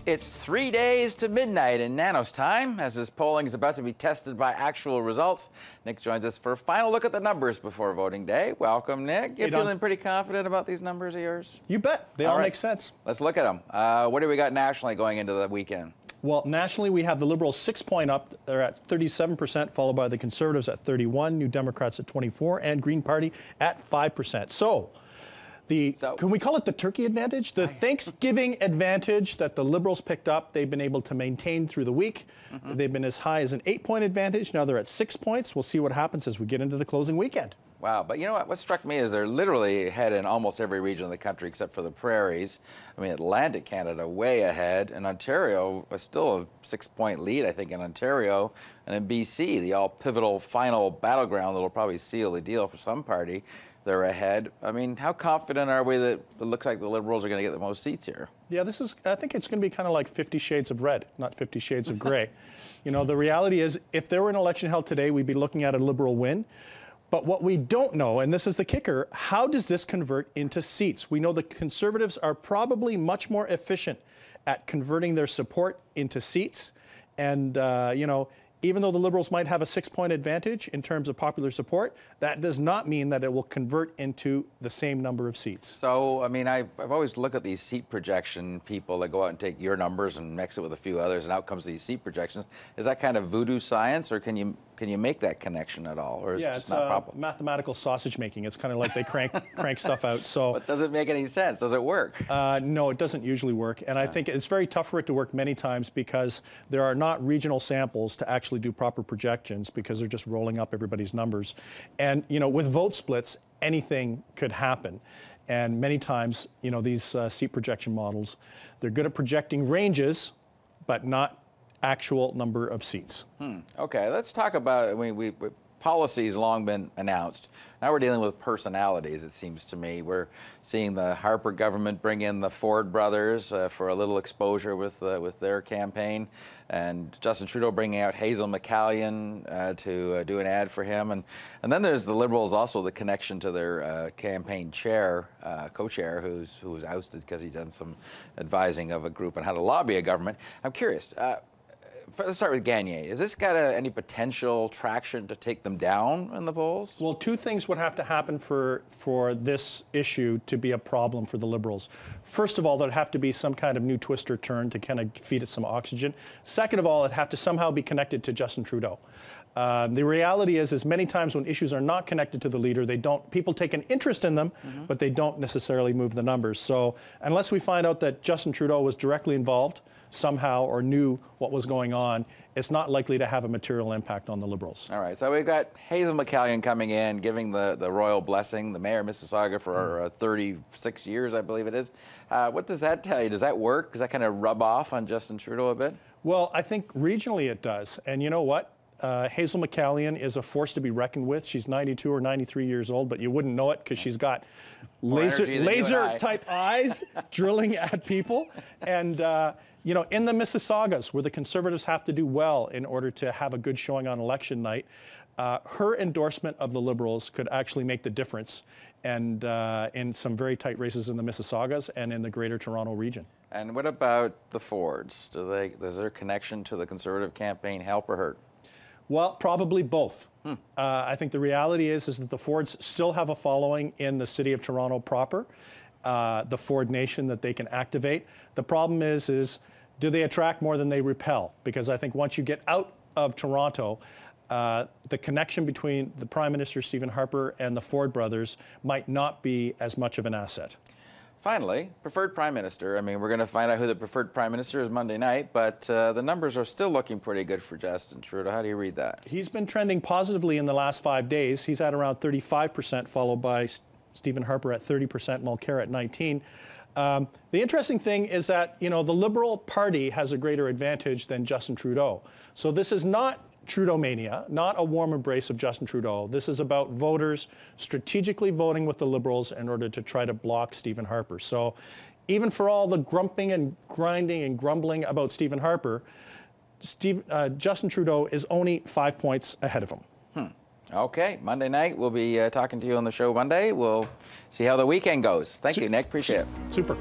It's 3 days to midnight in Nanos time, as this polling is about to be tested by actual results. Nick joins us for a final look at the numbers before voting day. Welcome, Nick. You feeling pretty confident about these numbers of yours? You bet. They all make sense. Let's look at them. What do we got nationally going into the weekend? Well, nationally, we have the Liberals 6 point up. They're at 37%, followed by the Conservatives at 31%, New Democrats at 24%, and Green Party at 5%. So, can we call it the turkey advantage? The Thanksgiving advantage that the Liberals picked up, they've been able to maintain through the week. They've been as high as an 8-point advantage. Now they're at 6 points. We'll see what happens as we get into the closing weekend. Wow, but you know what? What struck me is they're literally ahead in almost every region of the country except for the prairies. I mean, Atlantic Canada way ahead, and Ontario still a 6-point lead, I think, in Ontario. And in BC, the all-pivotal final battleground that'll probably seal the deal for some party, they're ahead. I mean, how confident are we that it looks like the Liberals are going to get the most seats here? Yeah, I think it's going to be kind of like 50 Shades of Red, not 50 Shades of Gray. You know, the reality is, if there were an election held today, we'd be looking at a Liberal win. But what we don't know, and this is the kicker, how does this convert into seats? We know the Conservatives are probably much more efficient at converting their support into seats. And, you know, even though the Liberals might have a 6-point advantage in terms of popular support, that does not mean that it will convert into the same number of seats. So, I mean, I've always looked at these seat projection people that go out and take your numbers and mix it with a few others, and out comes these seat projections. Is that kind of voodoo science, or can you make that connection at all, or is it just not probable? Mathematical sausage making. It's kind of like they crank stuff out. So, but does it make any sense? Does it work? No, it doesn't usually work, and I think it's very tough for it to work many times because there are not regional samples to actually do proper projections because they're just rolling up everybody's numbers. And you know, with vote splits, anything could happen. And many times, you know, these seat projection models, they're good at projecting ranges, but not actual number of seats. Okay, let's talk about, I mean, policy's long been announced. Now we're dealing with personalities, it seems to me. We're seeing the Harper government bring in the Ford brothers for a little exposure with their campaign, and Justin Trudeau bringing out Hazel McCallion to do an ad for him. And then there's the Liberals, also the connection to their campaign chair, co-chair, who was ousted because he'd done some advising of a group on how to lobby a government. I'm curious. Let's start with Gagné. Has this got any potential traction to take them down in the polls? Well, two things would have to happen for this issue to be a problem for the Liberals. First of all, there'd have to be some kind of new twist or turn to kind of feed it some oxygen. Second of all, it'd have to somehow be connected to Justin Trudeau. The reality is many times when issues are not connected to the leader, people take an interest in them, but they don't necessarily move the numbers. So unless we find out that Justin Trudeau was directly involved somehow or knew what was going on, it's not likely to have a material impact on the Liberals. All right, so we've got Hazel McCallion coming in, giving the royal blessing, the mayor of Mississauga for 36 years, I believe it is. What does that tell you? Does that work? Does that kind of rub off on Justin Trudeau a bit? Well, I think regionally it does. And you know what? Hazel McCallion is a force to be reckoned with. She's 92 or 93 years old, but you wouldn't know it because she's got laser-type eyes drilling at people. And, you know, in the Mississaugas, where the Conservatives have to do well in order to have a good showing on election night, her endorsement of the Liberals could actually make the difference and in some very tight races in the Mississaugas and in the Greater Toronto region. And what about the Fords? Does their connection to the Conservative campaign help or hurt? Well, probably both. I think the reality is that the Fords still have a following in the city of Toronto proper, the Ford Nation that they can activate. The problem is do they attract more than they repel? Because I think once you get out of Toronto, the connection between the Prime Minister, Stephen Harper, and the Ford brothers might not be as much of an asset. Finally, preferred prime minister. I mean, we're going to find out who the preferred prime minister is Monday night, but the numbers are still looking pretty good for Justin Trudeau. How do you read that? He's been trending positively in the last 5 days. He's at around 35%, followed by Stephen Harper at 30%, Mulcair at 19%. The interesting thing is that, you know, the Liberal Party has a greater advantage than Justin Trudeau. So this is not Trudeau mania, not a warm embrace of Justin Trudeau. This is about voters strategically voting with the Liberals in order to try to block Stephen Harper. So even for all the grumping and grinding and grumbling about Stephen Harper, Justin Trudeau is only 5 points ahead of him. Okay, Monday night, we'll be talking to you on the show Monday. We'll see how the weekend goes. Thank you, Nick. Appreciate it. Super.